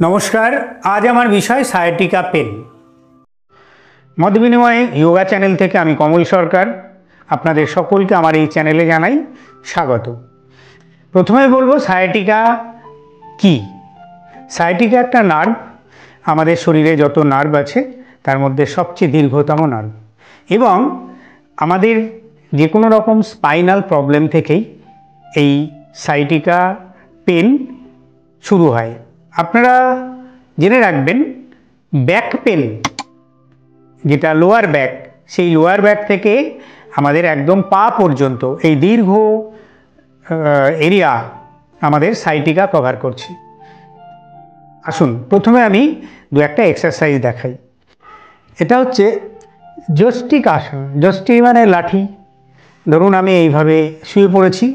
नमस्कार। आज आमार विषय सायाटिका पेन। मत बिनिमय योगा चैनल थेके आमी कमल सरकार आपनादेर सकलके आमार एई चैनेले जानाई स्वागत। प्रथमे बोलबो सायाटिका कि। सायाटिका एकटा नार्व, आमादेर शरीरे जत नार्व आछे तार मध्य सबचेये दीर्घतम नार्व एबं आमादेर जे कोनो रकम स्पाइनाल प्रब्लेम थेकेई एई सायाटिका पेन शुरू हय। আপনারা জেনে রাখবেন ব্যাক পেন যেটা লোয়ার ব্যাক, সেই লোয়ার ব্যাক থেকে আমাদের একদম পা পর্যন্ত এই দীর্ঘ এরিয়া আমাদের সায়াটিকা কভার করছে। আসুন প্রথমে আমি দু একটা এক্সারসাইজ দেখাই। এটা হচ্ছে যষ্টিক আসন। যষ্টি মানে লাঠি। ধরুন আমি এইভাবে শুয়ে পড়েছি,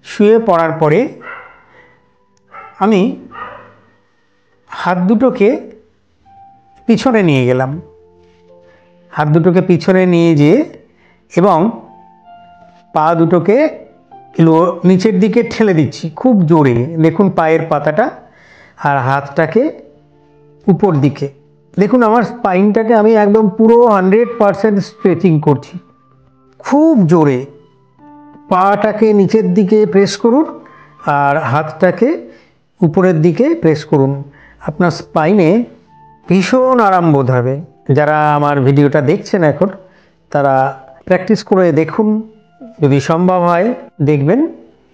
শুয়ে পড়ার পরে আমি हाथ दुटोके पिछने निये गेलाम, हाथ दुटोके पिछने निये जेये एबं पा दुटोके नीचेर दिके ठेले दिच्छी खूब जोरे। देखुन पायेर पाताटा और हाथटाके ऊपर दिके। देखुन आमार स्पाइनटाके आमी एकदम पुरो 100% स्ट्रेचिंग करछि खूब जोरे। पाटाके नीचेर दिके प्रेस करुन और हाथटाके ऊपरेर दिके प्रेस करुन। আপনার স্পাইনে ভীষণ আরাম বোধ হবে। যারা আমার ভিডিওটা দেখছেন এখন তারা প্র্যাকটিস করে দেখুন, যদি সম্ভব হয় দেখবেন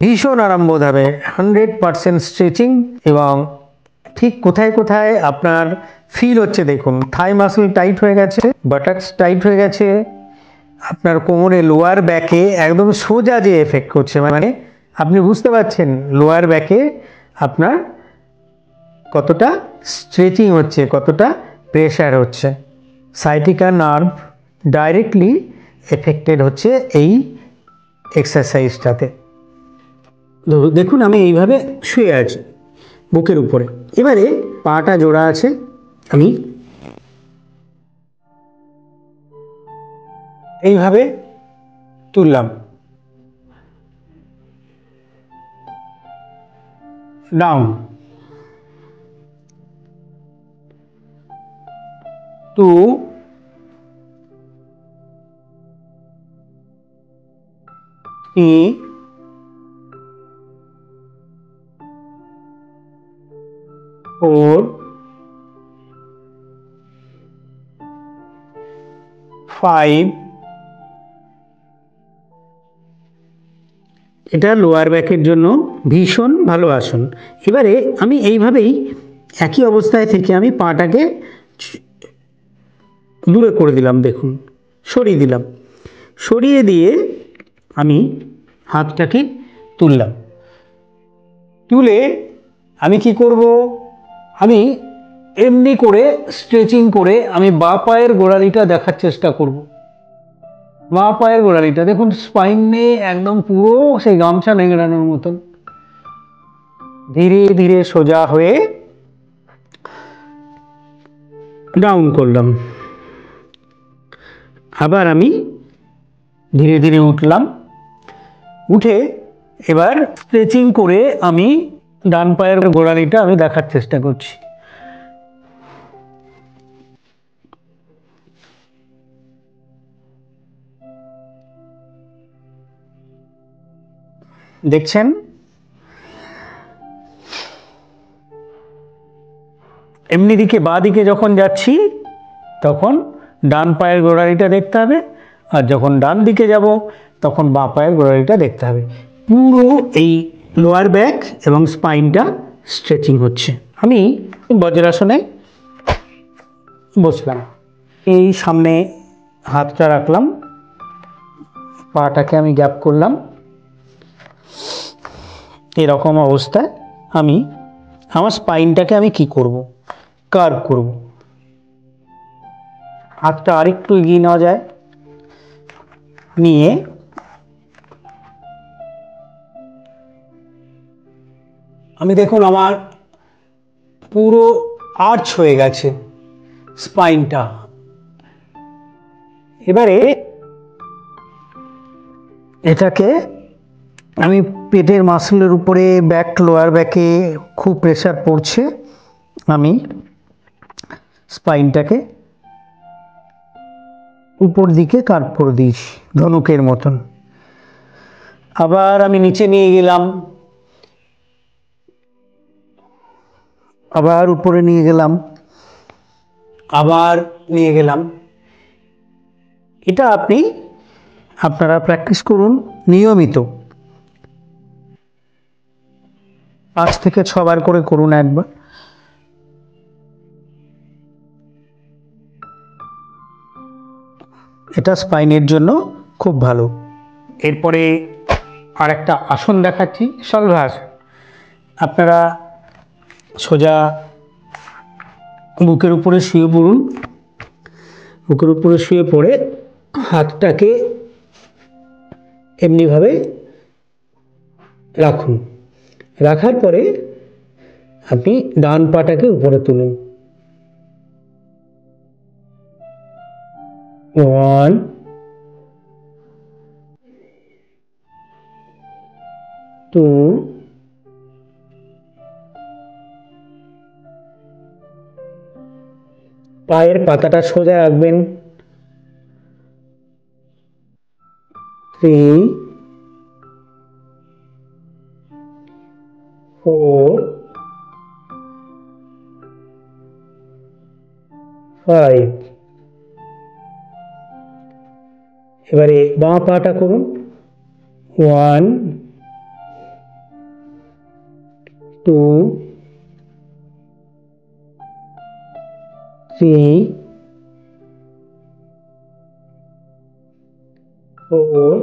ভীষণ আরাম বোধ হবে। 100% স্ট্রেচিং এবং ঠিক কোথায় কোথায় আপনার ফিল হচ্ছে দেখুন। থাই মাসল টাইট হয়ে গেছে, বাটাক্স টাইট হয়ে গেছে, আপনার কোমরে লোয়ার ব্যাকে একদম সোজা যে এফেক্ট করছে, মানে আপনি বুঝতে পারছেন লোয়ার ব্যাকে আপনার কতটা স্ট্রেচিং হচ্ছে, কতটা প্রেশার হচ্ছে। সায়াটিকা নার্ভ ডাইরেক্টলি এফেক্টেড হচ্ছে এই এক্সারসাইজটাতে। দেখুন আমি এইভাবে শুয়ে আছি বুকের উপরে, এবারে পাটা জোড়া আছে, আমি এইভাবে তুললাম, ডাউন 2 3 4 5। এটা লোয়ার ব্যাকের জন্য ভীষণ ভালো আসন। এবারে আমি এইভাবেই একই অবস্থায় থেকে আমি পাটাকে দূরে করে দিলাম, দেখুন সরিয়ে দিলাম, সরিয়ে দিয়ে আমি হাতটাকে তুললাম। তুলে আমি কি করব, আমি এমনি করে স্ট্রেচিং করে আমি বাঁ পায়ের গোড়ালিটা দেখার চেষ্টা করব। বাঁ পায়ের গোড়ালিটা দেখুন স্পাইনে একদম পুরো সেই গামছা নেংড়ানোর মতন ধীরে ধীরে সোজা হয়ে ডাউন করলাম। আবার আমি ধীরে ধীরে উঠলাম, উঠে এবার স্ট্রেচিং করে আমি ডান পায়ের গোড়ালিটা আমি দেখার চেষ্টা করছি। দেখছেন এমনি দিকে বাঁ দিকে যখন যাচ্ছি তখন ডান পায়ের গোড়ালিটা দেখতে হবে, আর যখন ডান দিকে যাব তখন বাঁ পায়ের গোড়ালিটা দেখতে হবে। পুরো এই লোয়ার ব্যাক এবং স্পাইনটা স্ট্রেচিং হচ্ছে। আমি বজ্রাসনে বসলাম, এই সামনে হাতটা রাখলাম, পাটাকে আমি গ্যাপ করলাম। এরকম অবস্থায় আমি আমার স্পাইনটাকে আমি কি করব, কার্ভ করব। হাতটা আরেকটু এগিয়ে নেওয়া যায়, নিয়ে আমি দেখুন আমার পুরো আর্চ হয়ে গেছে স্পাইনটা। এবারে এটাকে আমি পেটের মাসলের উপরে ব্যাক লোয়ার ব্যাকে খুব প্রেসার পড়ছে, আমি স্পাইনটাকে উপর দিকে কার্ভ করে দিয়েছি ধনুকের মতন। আবার আমি নিচে নিয়ে গেলাম, আবার উপরে নিয়ে গেলাম, আবার নিয়ে গেলাম। এটা আপনারা প্র্যাকটিস করুন নিয়মিত, 5 থেকে 6 বার করে করুন একবার। এটা স্পাইনের জন্য খুব ভালো। এরপরে আর একটা আসন দেখাচ্ছি, শলভাসন। আপনারা সোজা বুকের উপরে শুয়ে পড়ুন, বুকের উপরে শুয়ে পড়ে হাতটাকে এমনিভাবে রাখুন। রাখার পরে আপনি ডান পাটাকে উপরে তুলুন। 1 2 পায়ের পাতাটা সোজা রাখবেন। 3 4 5। এবারে বাঁ পাটা করুন। 1 2 3 4।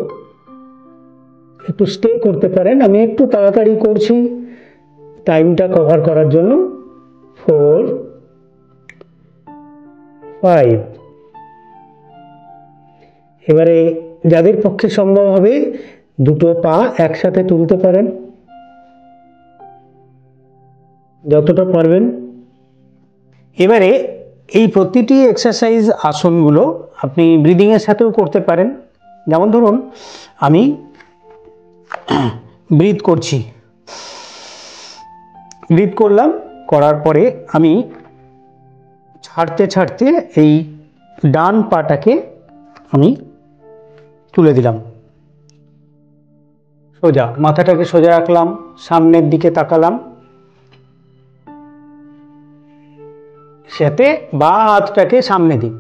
একটু স্টে করতে পারেন, আমি একটু তাড়াতাড়ি করছি টাইমটা কভার করার জন্য। 4 5। এবারে যাদের পক্ষে সম্ভব হবে দুটো পা একসাথে তুলতে পারেন, যতটা পারবেন। এবারে এই প্রতিটি এক্সারসাইজ আসনগুলো আপনি ব্রিদিংয়ের সাথেও করতে পারেন। যেমন ধরুন আমি ব্রিথ করছি, ব্রিথ করলাম, করার পরে আমি ছাড়তে ছাড়তে এই ডান পাটাকে আমি তুলে দিলাম, সোজা মাথাটাকে সোজা রাখলাম, সামনের দিকে তাকালাম, সাথে বাঁ হাতটাকে সামনে দিন,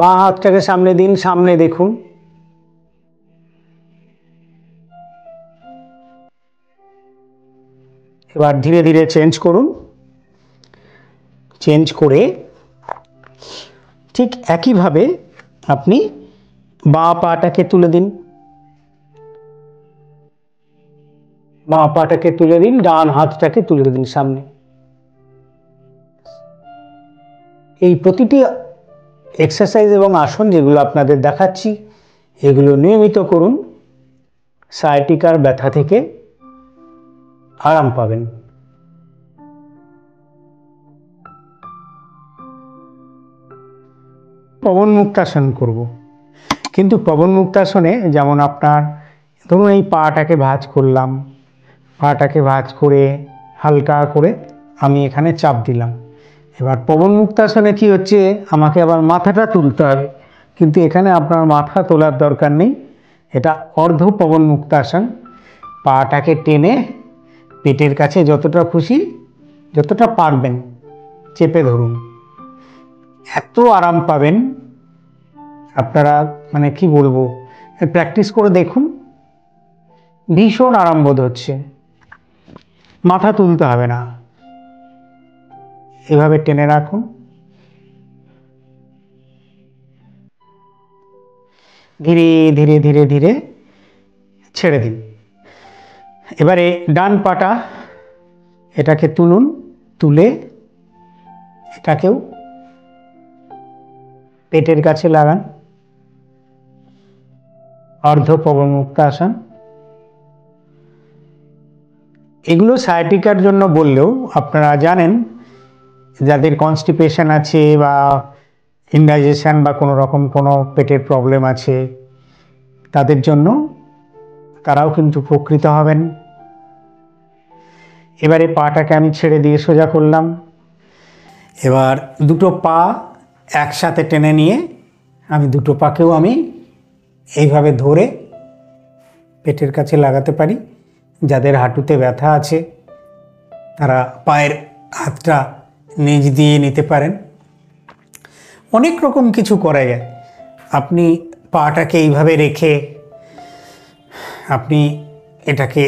বাঁ হাতটাকে সামনে দিন, সামনে দেখুন। এবার ধীরে ধীরে চেঞ্জ করুন, চেঞ্জ করে ঠিক একইভাবে আপনি বাঁ পাটাকে তুলে দিন, বাঁ পাটাকে তুলে দিন, ডান হাতটাকে তুলে দিন সামনে। এই প্রতিটি এক্সারসাইজ এবং আসন যেগুলো আপনাদের দেখাচ্ছি এগুলো নিয়মিত করুন, সায়াটিকার ব্যথা থেকে আরাম পাবেন। পবন মুক্তাসন করব, কিন্তু পবন মুক্তাসনে যেমন আপনার ধরুন এই পাটাকে ভাঁজ করলাম, পাটাকে ভাঁজ করে হালকা করে আমি এখানে চাপ দিলাম। এবার পবন মুক্তাসনে কি হচ্ছে, আমাকে আবার মাথাটা তুলতে হবে, কিন্তু এখানে আপনার মাথা তোলার দরকার নেই। এটা অর্ধ পবন মুক্তাসন। পাটাকে টেনে পেটের কাছে যতটা খুশি, যতটা পারবেন চেপে ধরুন, এত আরাম পাবেন আপনারা, মানে কি বলবো, প্র্যাকটিস করে দেখুন, ভীষণ আরাম বোধ হচ্ছে। মাথা তুলতে হবে না, এভাবে টেনে রাখুন, ধীরে ধীরে ধীরে ধীরে ছেড়ে দিন। এবারে ডান পাটা এটাকে তুলুন, তুলে এটাকেও পেটের কাছে লাগান, অর্ধ পবন মুক্তাসন। এগুলো সায়াটিকার জন্য বললেও আপনারা জানেন যাদের কনস্টিপেশন আছে বা ইনডাইজেশন বা কোনো রকম কোনো পেটের প্রবলেম আছে তাদের জন্য, তারাও কিন্তু উপকৃত হবেন। এবারে পাটাকে আমি ছেড়ে দিয়ে সোজা করলাম। এবার দুটো পা একসাথে টেনে নিয়ে আমি দুটো পাকেও আমি এইভাবে ধরে পেটের কাছে লাগাতে পারি। যাদের হাঁটুতে ব্যথা আছে তারা পায়ের হাতটা নিচ দিয়ে নিতে পারেন। অনেক রকম কিছু করা যায়। আপনি পাটাকে এইভাবে রেখে আপনি এটাকে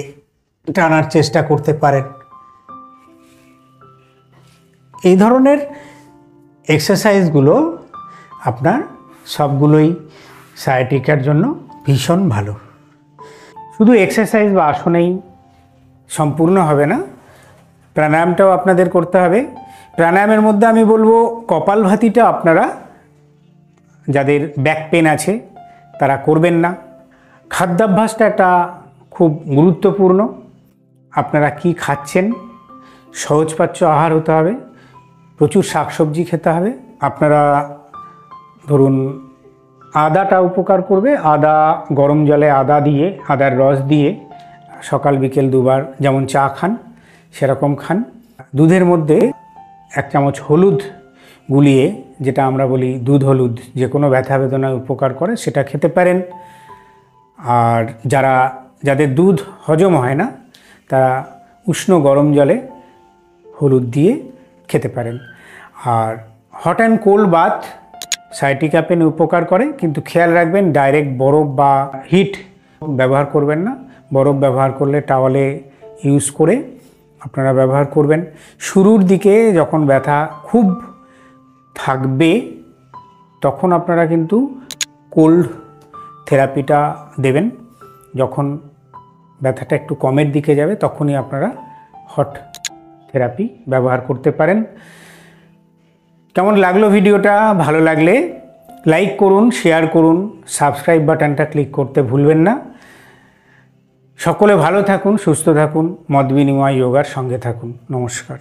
টানার চেষ্টা করতে পারেন। এই ধরনের এক্সারসাইজগুলো আপনার সবগুলোই সায়াটিকার জন্য ভীষণ ভালো। শুধু এক্সারসাইজ বা আসনেই সম্পূর্ণ হবে না, প্রাণায়ামটাও আপনাদের করতে হবে। প্রাণায়ামের মধ্যে আমি বলবো কপালভাতিটা আপনারা যাদের ব্যাক পেন আছে তারা করবেন না। খাদ্যাভ্যাসটা একটা খুব গুরুত্বপূর্ণ। আপনারা কি খাচ্ছেন, সহজপাচ্য আহার হতে হবে, প্রচুর শাকসবজি খেতে হবে। আপনারা ধরুন আদাটা উপকার করবে। আদা গরম জলে আদার রস দিয়ে সকাল বিকেল দুবার যেমন চা খান সেরকম খান। দুধের মধ্যে 1 চামচ হলুদ গুলিয়ে, যেটা আমরা বলি দুধ হলুদ, যে কোনো ব্যথা বেদনায় উপকার করে, সেটা খেতে পারেন। আর যাদের দুধ হজম হয় না তারা উষ্ণ গরম জলে হলুদ দিয়ে খেতে পারেন। আর hot and cold bath sciatica পেনে উপকার করে, কিন্তু খেয়াল রাখবেন ডাইরেক্ট বরফ বা হিট ব্যবহার করবেন না। বরফ ব্যবহার করলে টাওয়ালে ইউজ করে আপনারা ব্যবহার করবেন। শুরুর দিকে যখন ব্যথা খুব থাকবে তখন আপনারা কিন্তু কোল্ড থেরাপিটা দেবেন। যখন ব্যথাটা একটু কমের দিকে যাবে তখনই আপনারা হট থেরাপি ব্যবহার করতে পারেন। কেমন লাগলো ভিডিওটা? ভালো লাগলে লাইক করুন, শেয়ার করুন, সাবস্ক্রাইব বাটনটা ক্লিক করতে ভুলবেন না। সকলে ভালো থাকুন, সুস্থ থাকুন, মত বিনিময় যোগার সঙ্গে থাকুন। নমস্কার।